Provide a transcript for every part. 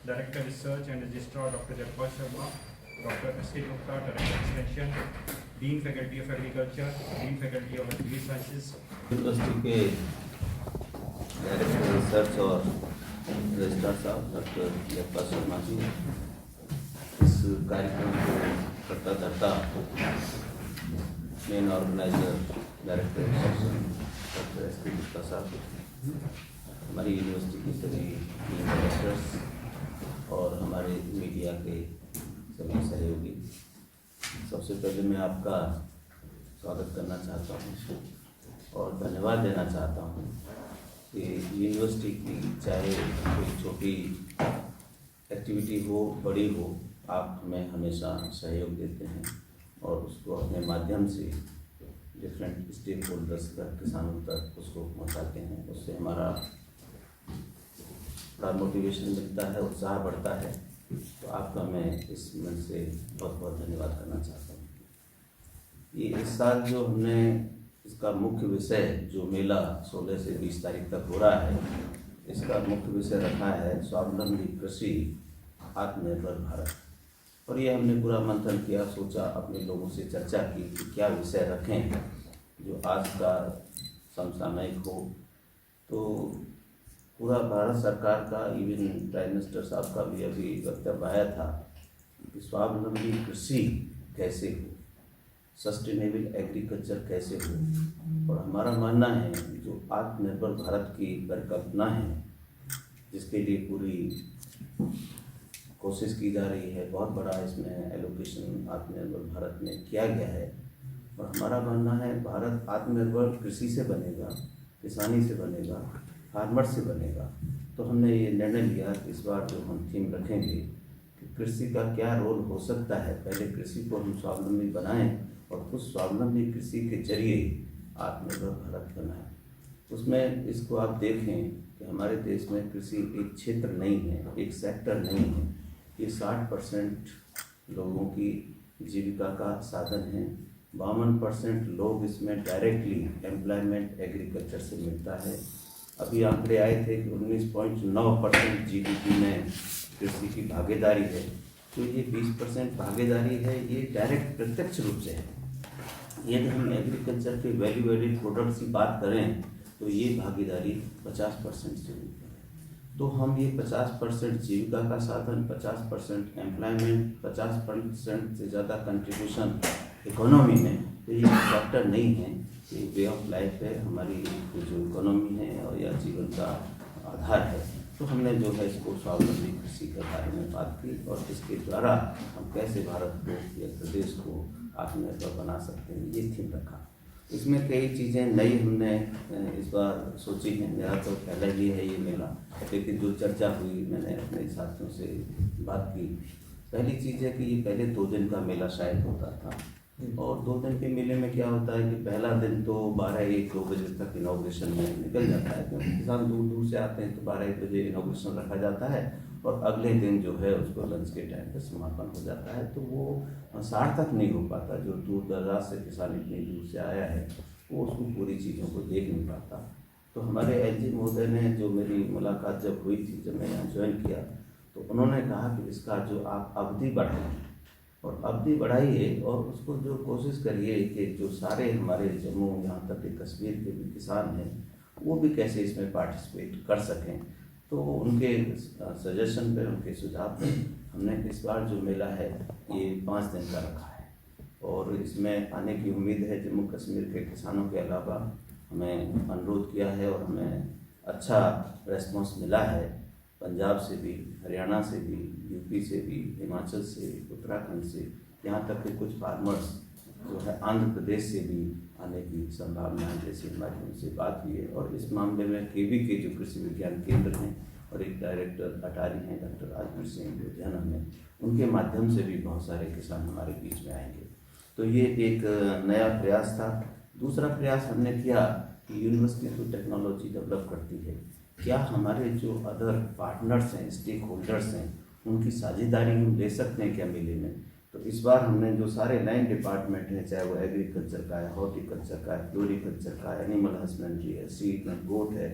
Director Research and Registrar Dr. Jaipal Sharma, Dr. S.K. Gupta, Director Extension, Dean Faculty of Agriculture, Dean Faculty of Agri Sciences, university के director research और registrar साहब doctor Jaipal Sharma ji, इस कार्यक्रम को करता धरता main organiser director doctor S.K. Gupta साहब, हमारी यूनिवर्सिटी के सभी डायरेक्टर्स और हमारे मीडिया के सभी सहयोगी, सबसे पहले मैं आपका स्वागत करना चाहता हूँ और धन्यवाद देना चाहता हूँ कि यूनिवर्सिटी की चाहे कोई छोटी एक्टिविटी हो बड़ी हो, आप हमें हमेशा सहयोग देते हैं और उसको अपने माध्यम से डिफरेंट स्टेक होल्डर्स तक, किसानों तक उसको पहुँचाते हैं। उससे हमारा बड़ा मोटिवेशन मिलता है, उत्साह बढ़ता है। तो आपका मैं इस मन से बहुत बहुत धन्यवाद करना चाहता हूँ। ये इस साल जो हमने इसका मुख्य विषय जो मेला 16 से 20 तारीख तक हो रहा है, इसका मुख्य विषय रखा है स्वावलंबी कृषि आत्मनिर्भर भारत। और ये हमने पूरा मंथन किया, सोचा अपने लोगों से चर्चा की कि क्या विषय रखें जो आज का समसामयिक हो। तो पूरा भारत सरकार का, इवन प्राइम मिनिस्टर साहब का भी अभी वक्तव्य आया था कि स्वावलंबी कृषि कैसे हो, सस्टेनेबल एग्रीकल्चर कैसे हो। और हमारा मानना है जो आत्मनिर्भर भारत की परिकल्पना है, जिसके लिए पूरी कोशिश की जा रही है, बहुत बड़ा इसमें एलोकेशन आत्मनिर्भर भारत में किया गया है। और हमारा मानना है भारत आत्मनिर्भर कृषि से बनेगा, किसानी से बनेगा, फार्मर से बनेगा। तो हमने ये निर्णय लिया कि इस बार जो हम थीम रखेंगे कि कृषि का क्या रोल हो सकता है, पहले कृषि को हम स्वावलंबी बनाएं और उस स्वावलंबी कृषि के जरिए आत्मनिर्भर भारत बनाएं। उसमें इसको आप देखें कि हमारे देश में कृषि एक क्षेत्र नहीं है, एक सेक्टर नहीं है। ये 60% लोगों की जीविका का साधन है। 52% लोग इसमें डायरेक्टली एम्प्लॉयमेंट एग्रीकल्चर से मिलता है। अभी आंकड़े आए थे कि 19.9% GDP में कृषि की भागीदारी है। तो ये 20% भागीदारी है, ये डायरेक्ट प्रत्यक्ष रूप से है। यदि हम एग्रीकल्चर के वैल्यू एडेड प्रोडक्ट्स की बात करें तो ये भागीदारी 50% से ऊपर है। तो हम ये 50% जीविका का साधन, 50% एम्प्लॉयमेंट, 50% से ज़्यादा कंट्रीब्यूशन इकोनॉमी में, तो ये फैक्टर नहीं है, ये वे ऑफ लाइफ है, हमारी जो इकोनॉमी है और या जीवन का आधार है। तो हमने जो है इसको स्वावलंबी कृषि के बारे में बात की और इसके द्वारा हम कैसे भारत को या प्रदेश को आत्मनिर्भर बना सकते हैं, ये थीम रखा। इसमें कई चीज़ें नई हमने इस बार सोची हैं। मेरा तो पहले ही है ये मेला, लेकिन जो चर्चा हुई, मैंने अपने साथियों से बात की। पहली चीज़ है कि ये पहले 2 दिन का मेला शायद होता था और 2 दिन के मेले में क्या होता है कि पहला दिन तो 12-1-2 बजे तक इनॉग्रेशन में निकल जाता है, क्योंकि किसान दूर दूर से आते हैं। तो 12-1 बजे इनॉग्रेशन रखा जाता है और अगले दिन जो है उसको लंच के टाइम पर समापन हो जाता है। तो वो सार्थक नहीं हो पाता। जो दूर दराज से किसान इतनी दूर से आया है वो उसको पूरी चीज़ों को देख नहीं पाता। तो हमारे LG महोदय ने, जो मेरी मुलाकात जब हुई थी, जब मैं यहाँ ज्वाइन किया, तो उन्होंने कहा कि इसका जो आप अवधि बढ़ाइए और अवधि बढ़ाइए और उसको जो कोशिश करिए कि जो सारे हमारे जम्मू यहाँ तक के कश्मीर के भी किसान हैं वो भी कैसे इसमें पार्टिसिपेट कर सकें। तो उनके सजेशन पे, उनके सुझाव पे हमने इस बार जो मेला है ये 5 दिन का रखा है और इसमें आने की उम्मीद है। जम्मू कश्मीर के किसानों के अलावा हमें अनुरोध किया है और हमें अच्छा रेस्पॉन्स मिला है पंजाब से भी, हरियाणा से भी, यूपी से भी, हिमाचल से, उत्तराखंड से, यहाँ तक कि कुछ फार्मर्स जो है आंध्र प्रदेश से भी आने की संभावनाएं, जैसे हमारी उनसे बात हुई है। और इस मामले में KV के जो कृषि विज्ञान केंद्र हैं और एक डायरेक्टर अटारी हैं डॉक्टर राजवीर सिंह लुधियाना में, उनके माध्यम से भी बहुत सारे किसान हमारे बीच में आएंगे। तो ये एक नया प्रयास था। दूसरा प्रयास हमने किया कि यूनिवर्सिटी तो टेक्नोलॉजी डेवलप करती है, क्या हमारे जो अदर पार्टनर्स हैं, स्टेक होल्डर्स हैं, उनकी साझेदारी हम ले सकते हैं क्या मेले में। तो इस बार हमने जो सारे 9 डिपार्टमेंट हैं, चाहे वो एग्रीकल्चर का है, हॉर्टिकल्चर का है, फ्लोरिकल्चर का है, एनिमल हस्बेंड्री है, सीड एंड गोट है,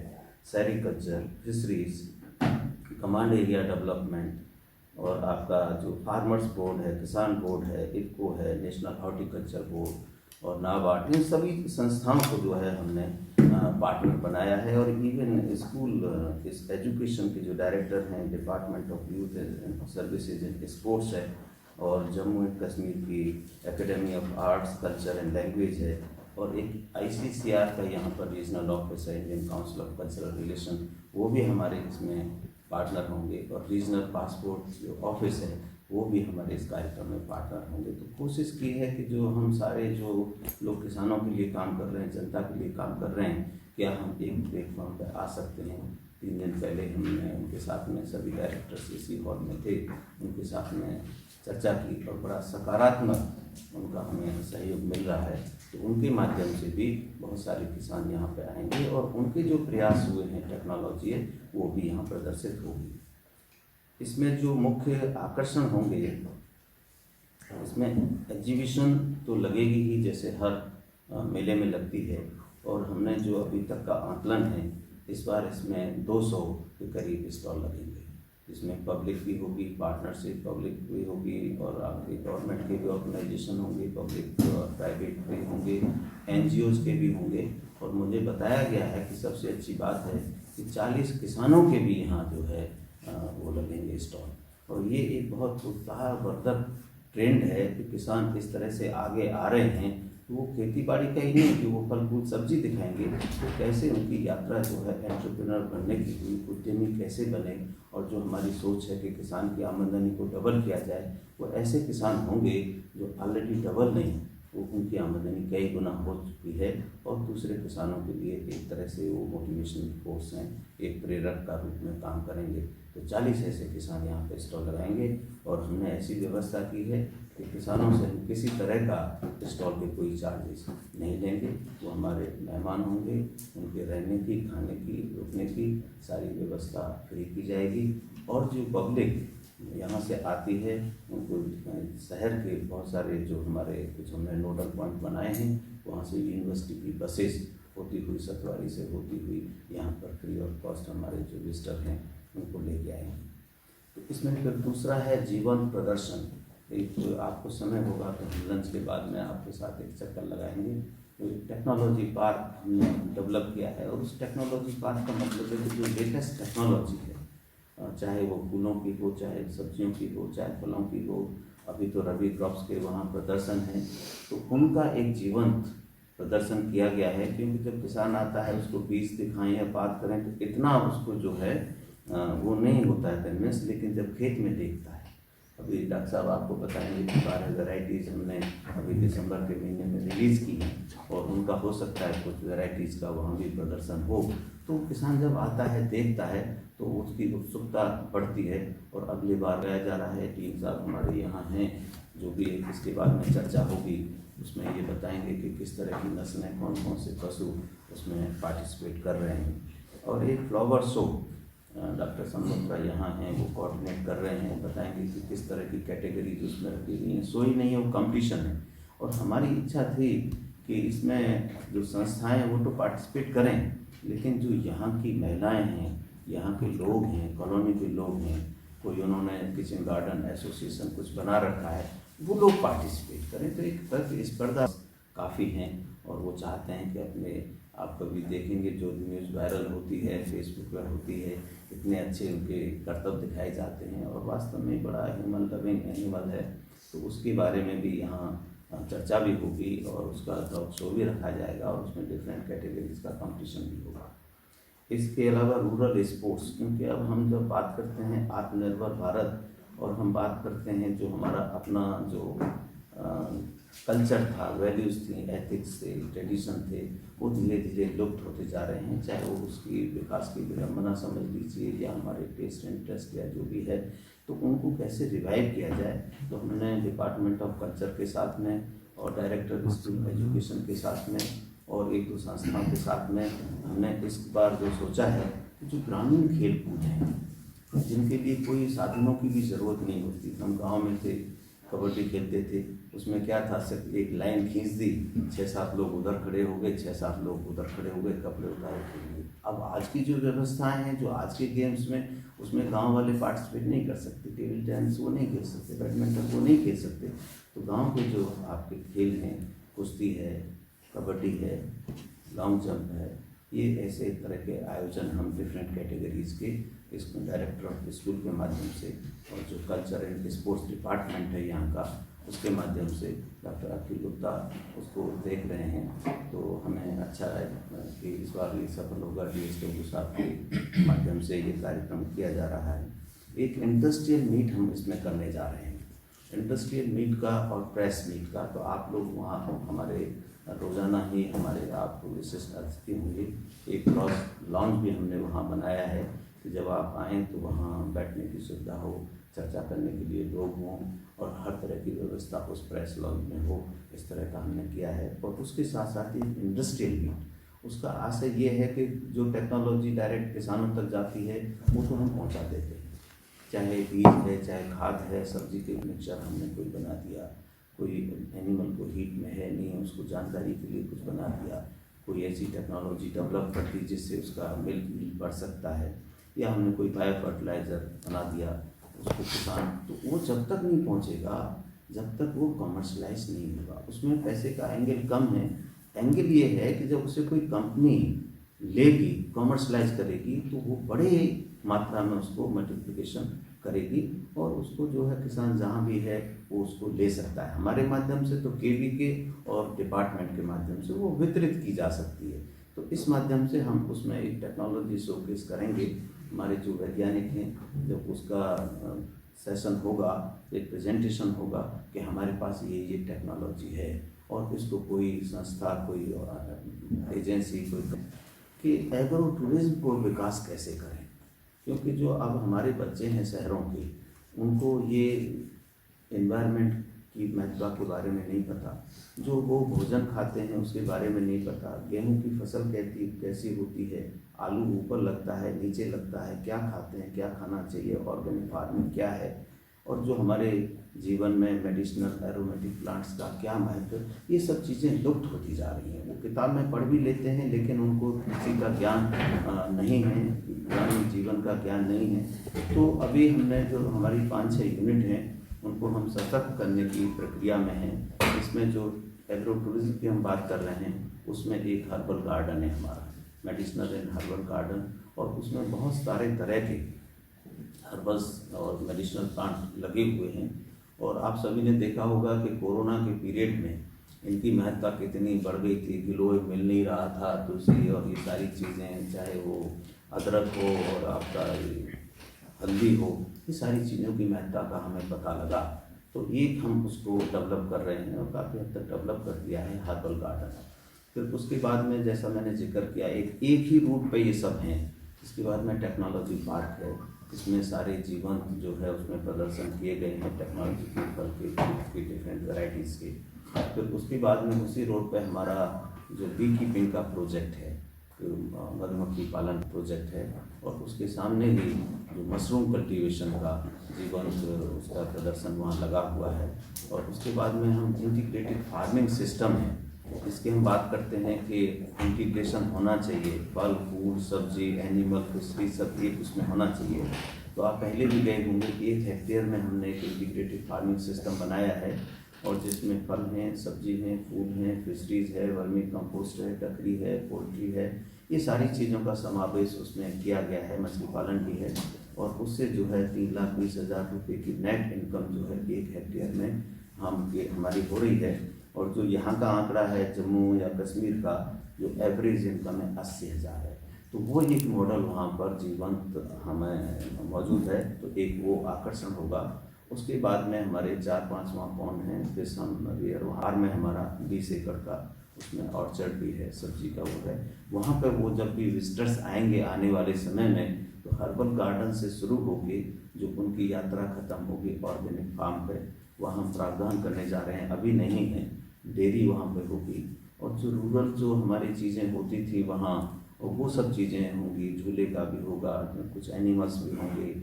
sericulture, fisheries, command area development और आपका जो फार्मर्स बोर्ड है, किसान बोर्ड है, इफ़को है, नेशनल हॉर्टिकल्चर बोर्ड और नाबार्ड, इन सभी संस्थाओं को जो है हमने पार्टनर बनाया है। और इवन स्कूल इस एजुकेशन के जो डायरेक्टर हैं department of youth services and sports है, और जम्मू एंड कश्मीर की academy of arts culture and language है, और एक ICCR का यहाँ पर रीजनल ऑफिस है, Indian council of cultural relation, वो भी हमारे इसमें पार्टनर होंगे, और रीजनल पासपोर्ट जो ऑफिस है वो भी हमारे इस कार्यक्रम में पार्टनर होंगे। तो कोशिश की है कि जो हम सारे जो लोग किसानों के लिए काम कर रहे हैं, जनता के लिए काम कर रहे हैं, क्या हम एक प्लेटफॉर्म पर आ सकते हैं। 3 दिन पहले हमने उनके साथ में सभी डायरेक्टर्स इसी हॉल में थे, उनके साथ में चर्चा की और बड़ा सकारात्मक उनका हमें सहयोग मिल रहा है। तो उनके माध्यम से भी बहुत सारे किसान यहाँ पे आएंगे और उनके जो प्रयास हुए हैं टेक्नोलॉजी है वो भी यहाँ प्रदर्शित होगी। इसमें जो मुख्य आकर्षण होंगे, इसमें एग्जीबिशन तो लगेगी ही जैसे हर मेले में लगती है, और हमने जो अभी तक का आकलन है इस बार इसमें 200 के करीब स्टॉल लगेंगे, जिसमें पब्लिक भी होगी, पार्टनरशिप पब्लिक भी होगी, और आपके गवर्नमेंट के भी ऑर्गेनाइजेशन होंगे, पब्लिक प्राइवेट भी होंगे, NGOs के भी होंगे। और मुझे बताया गया है कि सबसे अच्छी बात है कि 40 किसानों के भी यहाँ जो है वो लगेंगे स्टॉल। और ये एक बहुत उत्साहवर्धक ट्रेंड है कि किसान इस तरह से आगे आ रहे हैं। तो वो खेती बाड़ी का ही नहीं कि वो फल फूल सब्जी दिखाएंगे, तो कैसे उनकी यात्रा जो है एंटरप्रेन्योर बनने की हुई, उद्यमी कैसे बने, और जो हमारी सोच है कि किसान की आमदनी को डबल किया जाए, वो ऐसे किसान होंगे जो ऑलरेडी डबल नहीं, वो उनकी आमदनी कई गुना हो चुकी है, और दूसरे किसानों के लिए एक तरह से वो मोटिवेशनल फोर्स हैं, एक प्रेरक का रूप में काम करेंगे। तो 40 ऐसे किसान यहाँ पे स्टॉल लगाएंगे, और हमने ऐसी व्यवस्था की है कि किसानों से हम किसी तरह का स्टॉल के कोई चार्जेस नहीं लेंगे। वो हमारे मेहमान होंगे, उनके रहने की, खाने की, रुकने की सारी व्यवस्था फ्री की जाएगी। और जो पब्लिक यहाँ से आती है उनको शहर के बहुत सारे जो हमारे कुछ हमने नोडल पॉइंट बनाए हैं, वहाँ से यूनिवर्सिटी की बसेस होती हुई सतवारी से होती हुई यहाँ पर फ्री ऑफ कॉस्ट हमारे जो विजिटर हैं उनको लेके आएंगे। तो इसमें फिर दूसरा है जीवन प्रदर्शन। एक तो आपको समय होगा तो हम लंच के बाद में आपके साथ एक चक्कर लगाएंगे। तो टेक्नोलॉजी पार्क हमने डेवलप किया है, और उस टेक्नोलॉजी पार्क का मतलब है कि जो लेटेस्ट टेक्नोलॉजी है, चाहे वो फूलों की हो, चाहे सब्जियों की हो, चाहे फलों की हो, अभी तो रबी क्रॉप्स के वहाँ प्रदर्शन है, तो उनका एक जीवंत प्रदर्शन किया गया है। क्योंकि जब किसान आता है उसको बीज दिखाएं या बात करें तो इतना उसको जो है वो नहीं होता है कन्विंस, लेकिन जब खेत में देखता है, अभी डॉक्टर साहब आपको बताएंगे कि 12 वैराइटीज़ हमने अभी दिसंबर के महीने में रिलीज़ की हैं, और उनका हो सकता है कुछ वैराइटीज़ का वहाँ भी प्रदर्शन हो। तो किसान जब आता है, देखता है, तो उसकी उत्सुकता बढ़ती है, और अगली बार गया जा रहा है। टीम साहब हमारे यहाँ हैं, जो भी इसके बाद में चर्चा होगी उसमें ये बताएंगे कि किस तरह की नस्लें, कौन कौन से पशु उसमें पार्टिसिपेट कर रहे हैं। और एक फ्लावर शो डॉक्टर संबोत्रा यहाँ हैं, वो कोऑर्डिनेट कर रहे हैं, बताएंगे कि किस तरह की कैटेगरीज उसमें रखी गई हैं। सो ही नहीं है, वो कंपटीशन है। और हमारी इच्छा थी कि इसमें जो संस्थाएं हैं वो तो पार्टिसिपेट करें, लेकिन जो यहाँ की महिलाएं हैं, यहाँ के लोग हैं, कॉलोनी के लोग हैं, कोई उन्होंने किचन गार्डन एसोसिएशन कुछ बना रखा है, वो लोग पार्टिसिपेट करें। तो एक तरह की स्पर्धा काफ़ी हैं, और वो चाहते हैं कि अपने आप कभी देखेंगे जो न्यूज़ वायरल होती है, फेसबुक पर होती है, इतने अच्छे उनके कर्तव्य दिखाए जाते हैं, और वास्तव में बड़ा ह्यूमन लविंग एनिमल है। तो उसके बारे में भी यहाँ चर्चा भी होगी, और उसका टॉक शो भी रखा जाएगा, और उसमें डिफरेंट कैटेगरीज का कंपटीशन भी होगा। इसके अलावा रूरल स्पोर्ट्स, क्योंकि अब हम जब बात करते हैं आत्मनिर्भर भारत, और हम बात करते हैं जो हमारा अपना जो कल्चर था, वैल्यूज़ थी, एथिक्स थे, ट्रेडिशन थे, वो धीरे धीरे लुप्त होते जा रहे हैं। चाहे वो उसकी विकास की विडम्बना समझ लीजिए, या हमारे टेस्ट इंटरेस्ट या जो भी है, तो उनको कैसे रिवाइव किया जाए। तो हमने डिपार्टमेंट ऑफ कल्चर के साथ में, और डायरेक्टर स्कूल एजुकेशन के साथ में, और एक दो संस्थाओं के साथ में हमने इस बार जो सोचा है कि जो ग्रामीण खेल कूद हैं, जिनके लिए कोई साधनों की भी ज़रूरत नहीं होती। हम गांव में थे, कबड्डी खेलते थे, उसमें क्या था, सिर्फ एक लाइन खींच दी, 6-7 लोग उधर खड़े हो गए, 6-7 लोग उधर खड़े हो गए, कपड़े उतारे खेल लिए। अब आज की जो व्यवस्थाएं हैं, जो आज के गेम्स में, उसमें गांव वाले पार्टिसिपेट नहीं कर सकते। टेबल टेनिस वो नहीं खेल सकते, बैडमिंटन वो नहीं खेल सकते। तो गांव के जो आपके खेल हैं, कुश्ती है, कबड्डी है, लॉन्ग जंप है, ये ऐसे तरह के आयोजन हम डिफरेंट कैटेगरीज़ के इस डायरेक्टर ऑफ स्कूल के माध्यम से और जो कल्चर एंड स्पोर्ट्स डिपार्टमेंट है यहाँ का, उसके माध्यम से डॉक्टर अखिल गुप्ता उसको देख रहे हैं। तो हमें अच्छा है कि इस बार ये सफल होगा। DSW साहब के माध्यम से ये कार्यक्रम किया जा रहा है। एक इंडस्ट्रियल मीट हम इसमें करने जा रहे हैं, इंडस्ट्रियल मीट का और प्रेस मीट का। तो आप लोग वहाँ हमारे रोज़ाना ही हमारे आप विशिष्ट अतिथि होंगे। एक क्रॉस लॉन्च भी हमने वहाँ बनाया है कि जब आप आएँ तो वहाँ बैठने की सुविधा हो, चर्चा करने के लिए लोग हों और हर तरह की व्यवस्था उस प्रेस लॉन्च में हो, इस तरह का हमने किया है। और उसके साथ साथ ही इंडस्ट्रियल मीट, उसका आशय ये है कि जो टेक्नोलॉजी डायरेक्ट किसानों तक जाती है वो तो हम पहुँचा देते हैं, चाहे बीज है, चाहे खाद है, सब्जी के मिक्सचर हमने कोई बना दिया, कोई एनिमल को हीट में है नहीं उसको जानकारी के लिए कुछ बना दिया, कोई ऐसी टेक्नोलॉजी डेवलप कर दी जिससे उसका मिल्क बढ़ सकता है, या हमने कोई बायो फर्टिलाइज़र बना दिया उसको किसान। तो वो जब तक नहीं पहुंचेगा, जब तक वो कमर्शलाइज नहीं होगा। उसमें पैसे का एंगल कम है। एंगल ये है कि जब उसे कोई कंपनी लेगी, कमर्शलाइज करेगी, तो वो बड़े मात्रा में उसको मल्टीप्लिकेशन करेगी और उसको जो है किसान जहाँ भी है वो उसको ले सकता है। हमारे माध्यम से तो KVK और डिपार्टमेंट के माध्यम से वो वितरित की जा सकती है। तो इस माध्यम से हम उसमें एक टेक्नोलॉजी शोकेस करेंगे। हमारे जो वैज्ञानिक हैं, जब उसका सेशन होगा, एक प्रेजेंटेशन होगा कि हमारे पास ये टेक्नोलॉजी है और इसको कोई संस्था, कोई एजेंसी, कोई कि एग्रो टूरिज्म को विकास कैसे करें। क्योंकि जो अब हमारे बच्चे हैं शहरों के, उनको ये एनवायरनमेंट की महत्ता के बारे में नहीं पता, जो वो भोजन खाते हैं उसके बारे में नहीं पता, गेहूं की फसल कैसी होती है, आलू ऊपर लगता है नीचे लगता है, क्या खाते हैं, क्या खाना चाहिए, ऑर्गेनिक फार्मिंग क्या है, और जो हमारे जीवन में मेडिसिनल एरोमेटिक प्लांट्स का क्या महत्व, ये सब चीज़ें लुप्त होती जा रही हैं। वो किताब में पढ़ भी लेते हैं लेकिन उनको किसी का ज्ञान नहीं है, ग्रामीण जीवन का ज्ञान नहीं है। तो अभी हमने जो हमारी 5-6 यूनिट हैं उनको हम सशक्त करने की प्रक्रिया में हैं। इसमें जो एग्रो टूरिज्म की हम बात कर रहे हैं उसमें एक हर्बल गार्डन है हमारा, मेडिसिनल एंड हर्बल गार्डन, और उसमें बहुत सारे तरह के हर्बल्स और मेडिसिनल प्लांट लगे हुए हैं। और आप सभी ने देखा होगा कि कोरोना के पीरियड में इनकी महत्ता कितनी बढ़ गई थी। गिलोय मिल नहीं रहा था, तुलसी और ये सारी चीज़ें, चाहे वो अदरक हो और आपका हल्दी हो, ये सारी चीज़ों की महत्ता का हमें पता लगा। तो एक हम उसको डेवलप कर रहे हैं और काफ़ी हद तक डेवलप कर दिया है हर्बल गार्डन। फिर उसके बाद में जैसा मैंने जिक्र किया, एक ही रूट पे ये सब हैं। इसके बाद में टेक्नोलॉजी पार्क है, इसमें सारे जीवन जो है उसमें प्रदर्शन किए गए हैं टेक्नोलॉजी के, फल के डिफरेंट वेराइटीज़ के। फिर उसके बाद में उसी रोड पे हमारा जो बी कीपिंग का प्रोजेक्ट है, मधुमक्खी पालन प्रोजेक्ट है, और उसके सामने ही जो मशरूम कल्टीवेशन का जीवन उसका प्रदर्शन वहाँ लगा हुआ है। और उसके बाद में हम इंटीग्रेटेड फार्मिंग सिस्टम है, इसकी हम बात करते हैं कि इंटीग्रेशन होना चाहिए, फल फूल सब्जी एनिमल फिशरी सब एक उसमें होना चाहिए। तो आप पहले भी गए होंगे कि 1 हेक्टेयर में हमने एक इंटीग्रेटेड फार्मिंग सिस्टम बनाया है, और जिसमें फल हैं, सब्जी हैं, फूल हैं, फिशरीज़ है, वर्मी कंपोस्ट है, टकरी है, पोल्ट्री है, ये सारी चीज़ों का समावेश उसमें किया गया है। मछली पालन भी है, और उससे जो है 3,20,000 रुपये की नेट इनकम जो है 1 हेक्टेयर में हमारी हो रही है। और जो यहाँ का आंकड़ा है जम्मू या कश्मीर का, जो एवरेज इनकम है 80,000 है। तो वो एक मॉडल वहाँ पर जीवंत हमें मौजूद है, तो एक वो आकर्षण होगा। उसके बाद में हमारे 4-5वां पौंड है फिश रियर, वहाँ में हमारा 20 एकड़ का उसमें ऑर्चर्ड भी है, सब्जी का वो है। वहाँ पर वो जब भी विजिटर्स आएंगे आने वाले समय में, तो हर्बल गार्डन से शुरू होके जो उनकी यात्रा खत्म होगी ऑर्गेनिक फार्म पे, वहाँ हम प्रावधान करने जा रहे हैं, अभी नहीं है, डेयरी वहाँ पे होगी। और जो रूरल जो हमारी चीज़ें होती थी वहाँ, और वो सब चीज़ें होंगी, झूले का भी होगा, कुछ एनिमल्स भी होंगे,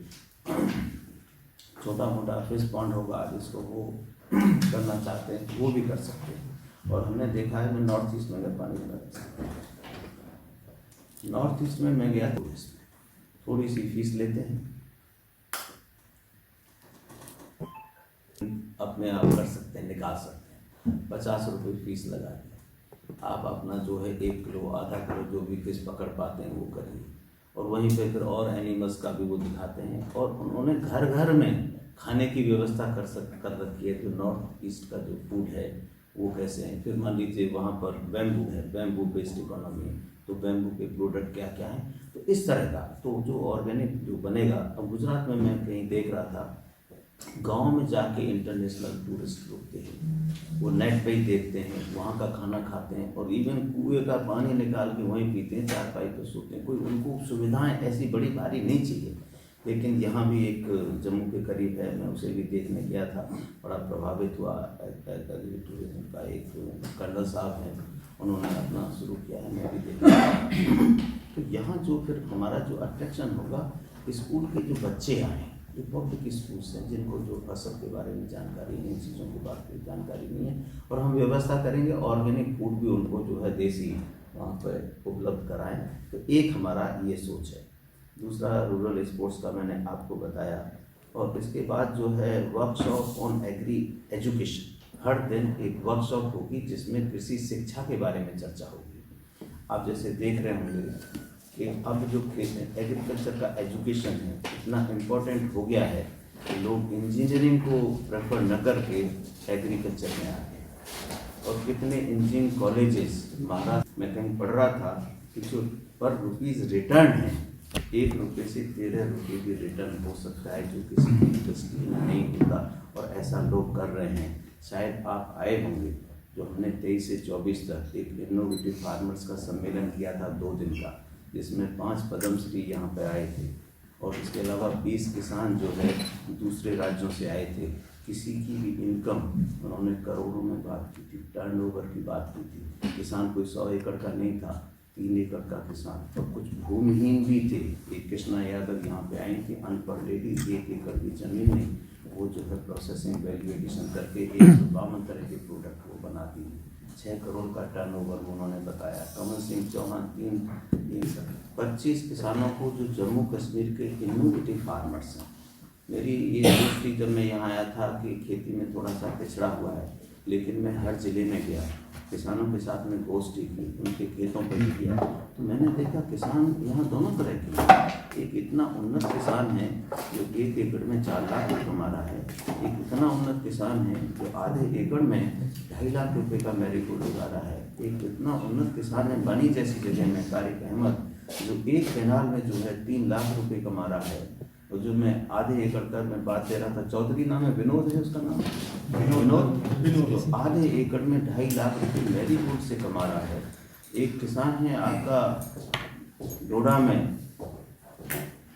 छोटा मोटा फिश पॉन्ड होगा, जिसको वो करना चाहते हैं वो भी कर सकते हैं। और हमने देखा है, मैं नॉर्थ ईस्ट में अगर पानी लगा नॉर्थ ईस्ट में मैं गया टूरिस्ट में, थोड़ी सी फीस लेते हैं, अपने आप कर सकते हैं, निकाल सकते हैं। 50 रुपये फीस लगा दिया, आप अपना जो है 1 किलो आधा किलो जो भी फिश पकड़ पाते हैं वो करिए। और वहीं पे फिर और एनिमल्स का भी वो दिखाते हैं। और उन्होंने घर घर में खाने की व्यवस्था कर रखी है। जो नॉर्थ ईस्ट का जो फूड है वो कैसे है। फिर मान लीजिए वहाँ पर बैम्बू है, बैम्बू बेस्ड इकोनॉमी है, तो बैम्बू के प्रोडक्ट क्या क्या हैं, तो इस तरह का तो जो ऑर्गेनिक जो बनेगा। अब गुजरात में मैं कहीं देख रहा था, गांव में जाके इंटरनेशनल टूरिस्ट रुकते हैं, वो नेट पे ही देखते हैं, वहाँ का खाना खाते हैं और इवन कुएं का पानी निकाल के वहीं पीते हैं, चारपाई पे सोते हैं। कोई उनको सुविधाएं ऐसी बड़ी भारी नहीं चाहिए। लेकिन यहाँ भी एक जम्मू के करीब है, मैं उसे भी देखने गया था, बड़ा प्रभावित हुआ। टूरिज्म का एक कर्नल साहब हैं, उन्होंने अपना शुरू किया है, मैं भी देखा। तो यहाँ जो फिर हमारा जो अट्रैक्शन होगा, स्कूल के जो बच्चे आए, जो पब्लिक स्कूल्स हैं, जिनको जो फसल के बारे में जानकारी नहीं, चीज़ों के बारे में जानकारी नहीं है, और हम व्यवस्था करेंगे ऑर्गेनिक फूड भी उनको जो है देसी वहाँ पर उपलब्ध कराएं। तो एक हमारा ये सोच है। दूसरा रूरल स्पोर्ट्स का मैंने आपको बताया। और इसके बाद जो है वर्कशॉप ऑन एग्री एजुकेशन, हर दिन एक वर्कशॉप होगी जिसमें कृषि शिक्षा के बारे में चर्चा होगी। आप जैसे देख रहे होंगे कि अब जो एग्रीकल्चर का एजुकेशन है इतना इम्पोर्टेंट हो गया है कि लोग इंजीनियरिंग को प्रेफर न करके एग्रीकल्चर में आ गए। और कितने इंजीनियरिंग कॉलेजेस, महाराष्ट्र में कहीं पढ़ रहा था कि जो पर रुपीज़ रिटर्न है, 1 रुपये से 13 रुपये की रिटर्न हो सकता है, जो किसी की इंडस्ट्री में नहीं होता। और ऐसा लोग कर रहे हैं। शायद आप आए होंगे, जो हमने 23 से 24 तक एक इनोवेटिव फार्मर्स का सम्मेलन किया था 2 दिन का, जिसमें 5 पद्मश्री यहाँ पर आए थे। और इसके अलावा 20 किसान जो है दूसरे राज्यों से आए थे। किसी की भी इनकम, उन्होंने करोड़ों में बात की थी, टर्नओवर की बात की थी। किसान कोई 100 एकड़ का नहीं था, 3 एकड़ का किसान, और कुछ भूमिहीन भी थे। एक कृष्णा यादव यहाँ पे आई थी, अनपढ़ लेडी, 1 एकड़ की जमीन नहीं, वो जो है प्रोसेसिंग वैल्यू एडिशन करके 152 तरह के प्रोडक्ट वो बनाती है। 6 करोड़ का टर्नओवर उन्होंने बताया। कमल सिंह चौहान 25 किसानों को जो जम्मू कश्मीर के इनोवेटिव फार्मर्स हैं। मेरी ये सोच थी जब मैं यहाँ आया था कि खेती में थोड़ा सा पिछड़ा हुआ है, लेकिन मैं हर ज़िले में गया, किसानों के साथ में गोष्ठी की, उनके खेतों पर भी किया, तो मैंने देखा किसान यहाँ दोनों तरह के हैं। एक इतना उन्नत किसान है जो 1 एकड़ में 4 लाख रुपये कमा रहा है। एक इतना उन्नत किसान है जो आधे एकड़ में 2.5 लाख रुपये का मैरीगोल्ड उगा रहा है। एक इतना उन्नत किसान है बनी जैसी जगह में, तारिक अहमद, जो 1 कैनाल में जो है 3 लाख रुपये कमा रहा है। और जो मैं आधे एकड़ का मैं बात दे रहा था, चौधरी नाम है, विनोद है उसका नाम, विनोद, जो आधे एकड़ में 2.5 लाख रुपये मैरीगोल्ड से कमा रहा है। एक किसान है आपका डोडा में,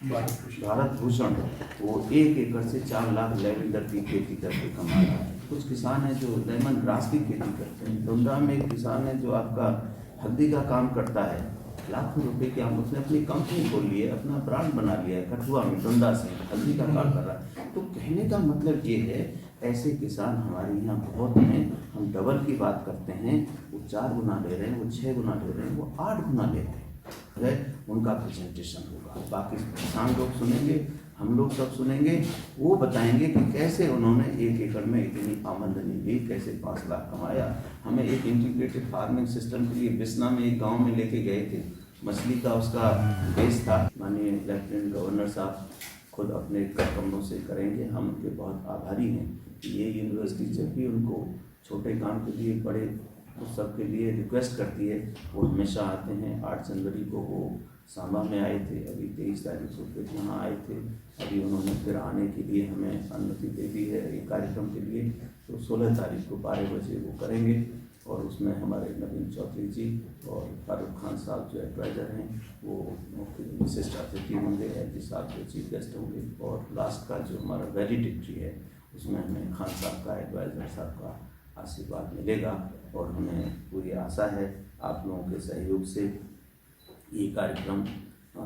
भारत भूषण, वो 1 एकड़ से 4 लाख लेवेंडर की खेती करके कमा रहा है। कुछ किसान हैं जो लेमन ग्रास की खेती करते हैं। डोडा में एक किसान है जो आपका हल्दी का काम करता है, लाखों रुपए की, आप उसने अपनी कंपनी खोल ली है, अपना ब्रांड बना लिया है, कठुआ में डोडा से हल्दी का काम कर रहा है। तो कहने का मतलब ये है, ऐसे किसान हमारे यहाँ बहुत हैं। हम डबल की बात करते हैं, वो 4 गुना ले रहे हैं, वो 6 गुना ले रहे हैं, वो 8 गुना लेते हैं। उनका प्रेजेंटेशन होगा, बाकी किसान लोग सुनेंगे, हम लोग सब सुनेंगे। वो बताएंगे कि कैसे उन्होंने 1 एकड़ में इतनी आमदनी ली, कैसे 5 लाख कमाया। हमें एक इंटीग्रेटेड फार्मिंग सिस्टम के लिए बिस्ना में एक गांव में लेके गए थे, मछली का उसका बेस था। माननीय लेफ्टिनेंट गवर्नर साहब खुद अपने कमरों से करेंगे, हम उनके बहुत आभारी हैं। ये यूनिवर्सिटी जब भी उनको छोटे काम के लिए, बड़े उस सब के लिए रिक्वेस्ट करती है, वो हमेशा आते हैं। 8 जनवरी को वो सांबा में आए थे, अभी 23 तारीख को फिर यहाँ आए थे। अभी उन्होंने फिर आने के लिए हमें अनुमति दे दी है एक कार्यक्रम के लिए। तो 16 तारीख को 12 बजे वो करेंगे, और उसमें हमारे नवीन चौधरी जी और फारूक खान साहब जो एडवाइज़र हैं वो विशिष्ट अतिथि होंगे, एलजी साहब जो चीफ गेस्ट होंगे। और लास्ट का जो हमारा वैलिडिक्ट्री है उसमें हमें खान साहब का, एडवाइज़र साहब का आशीर्वाद मिलेगा। और हमें पूरी आशा है आप लोगों के सहयोग से ये कार्यक्रम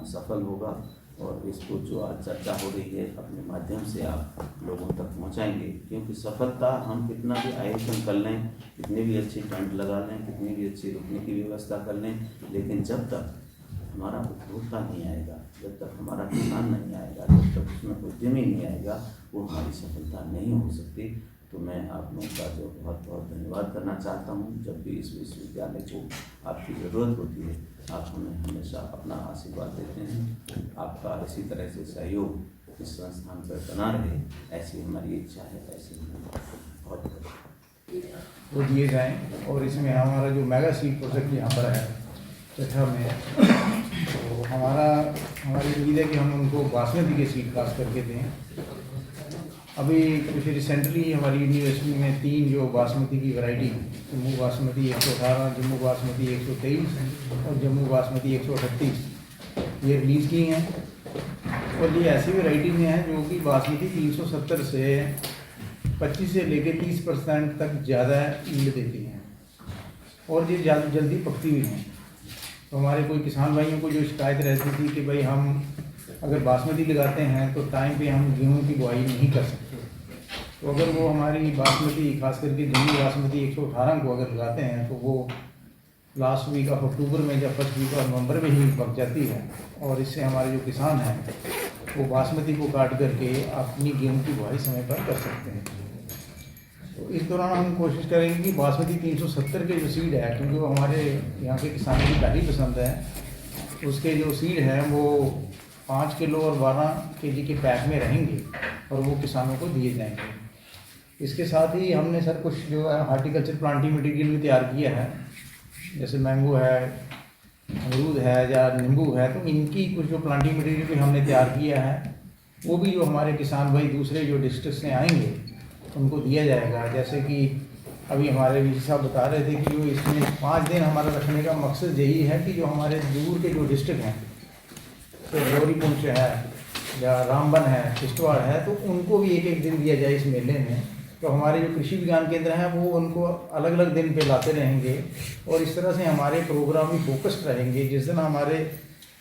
सफल होगा। और इसको जो आज चर्चा हो रही है अपने माध्यम से आप लोगों तक पहुंचाएंगे, क्योंकि सफलता हम कितना भी आयोजन कर लें, कितनी भी अच्छी टेंट लगा लें, कितनी भी अच्छी रुकने की व्यवस्था कर लें, लेकिन जब तक हमारा उपभोक्ता नहीं आएगा, जब तक हमारा किसान नहीं आएगा, जब तक उसमें उद्यमी नहीं आएगा, वो हमारी सफलता नहीं हो सकती। तो मैं आप लोगों का जो बहुत बहुत धन्यवाद करना चाहता हूँ। जब भी इस विश्वविद्यालय को आपकी ज़रूरत होती है, आप हमें हमेशा अपना आशीर्वाद देते हैं। आपका इसी तरह से सहयोग इस संस्थान पर बना रहे, ऐसी हमारी इच्छा है। ऐसे बहुत वो दिए जाएँ। और इसमें हमारा जो मेगा सीड प्रोजेक्ट यहाँ पर है चट्ठा में, तो हमारी उम्मीद है कि हम उनको बासमती के सीड खास करके दें। अभी कुछ रिसेंटली हमारी यूनिवर्सिटी में 3 जो बासमती की वैरायटी, जम्मू बासमती 118, जम्मू बासमती 123 और जम्मू बासमती 138 ये रिलीज़ की हैं। और ये ऐसी वैरायटी में हैं जो कि बासमती 370 से 25 से लेकर 30% तक ज़्यादा ईल्ड देती हैं और ये ज़्यादा जल्दी पकती हुई हैं। तो हमारे कोई किसान भाइयों को जो शिकायत रहती थी कि भाई हम अगर बासमती लगाते हैं तो टाइम पे हम गेहूं की बुआई नहीं कर सकते, तो अगर वो हमारी बासमती खास करके जम्मू बासमती 118 को अगर लगाते हैं तो वो लास्ट वीक ऑफ अक्टूबर में या फर्स्ट वीक ऑफ नवंबर में ही पक जाती है। और इससे हमारे जो किसान हैं वो बासमती को काट करके अपनी गेहूँ की बुआई समय पर कर सकते हैं। तो इस दौरान हम कोशिश करेंगे कि बासमती 370 के जो सीड है, क्योंकि वो हमारे यहाँ के किसानों की पहली पसंद है, उसके जो सीड हैं वो 5 किलो और 12 केजी के पैक में रहेंगे और वो किसानों को दिए जाएंगे। इसके साथ ही हमने सर कुछ जो है हार्टिकल्चर प्लांटिंग मटेरियल भी तैयार किया है, जैसे मैंगो है, अमरूद है या नींबू है, तो इनकी कुछ जो प्लांटिंग मटेरियल भी हमने तैयार किया है, वो भी जो हमारे किसान भाई दूसरे जो डिस्ट्रिक्ट से आएंगे उनको दिया जाएगा। जैसे कि अभी हमारे वीसी साहब बता रहे थे कि जो इसमें 5 दिन हमारा रखने का मकसद यही है कि जो हमारे दूर के जो डिस्ट्रिक्ट हैं, तो गौरीपुंछ है या रामबन है, किश्तवाड़ है, तो उनको भी एक दिन दिया जाए इस मेले में। तो हमारे जो कृषि विज्ञान केंद्र हैं वो उनको अलग अलग दिन पे लाते रहेंगे और इस तरह से हमारे प्रोग्राम भी फोकस्ड रहेंगे। जिस दिन हमारे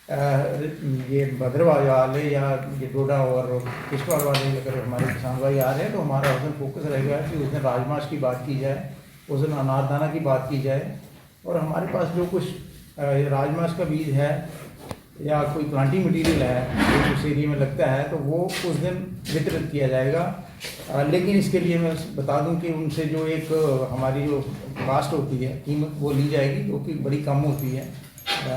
ये भद्रवाह वाले या ये डोडा और किश्तवाड़ वाले अगर हमारे किसान भाई आ रहे हैं तो हमारा उस दिन फोकस रहेगा कि उस दिन राजमाश की बात की जाए, उस दिन अनारदाना की बात की जाए, और हमारे पास जो कुछ राजमाश का बीज है या कोई प्लांटिंग मटेरियल है जो उस एरिया में लगता है तो वो उस दिन वितरित किया जाएगा। लेकिन इसके लिए मैं बता दूं कि उनसे जो एक हमारी जो कास्ट होती है, कीमत वो ली जाएगी, जो कि बड़ी कम होती है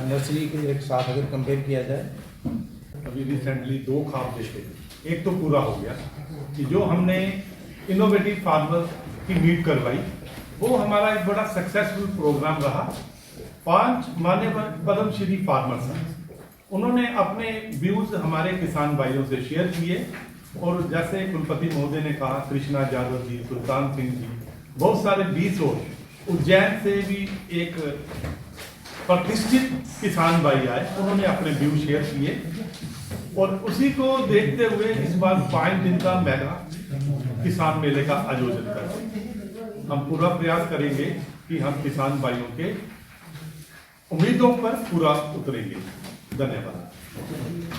नर्सरी के साथ अगर कंपेयर किया जाए। अभी रिसेंटली 2 खाब देखे, एक तो पूरा हो गया कि जो हमने इनोवेटिव फार्मर की मीट करवाई, वो हमारा एक बड़ा सक्सेसफुल प्रोग्राम रहा। 5 मान्यवर पद्मश्री फार्मर्स हैं, उन्होंने अपने व्यूज हमारे किसान भाइयों से शेयर किए। और जैसे कुलपति महोदय ने कहा, कृष्णा यादव जी, सुल्तान सिंह जी, बहुत सारे 20 और उज्जैन से भी एक प्रतिष्ठित किसान भाई आए, उन्होंने अपने व्यू शेयर किए। और उसी को देखते हुए इस बार 5 दिन का मेगा किसान मेले का आयोजन करें। हम पूरा प्रयास करेंगे कि हम किसान भाइयों के उम्मीदों पर पूरा उतरेंगे। धन्यवाद।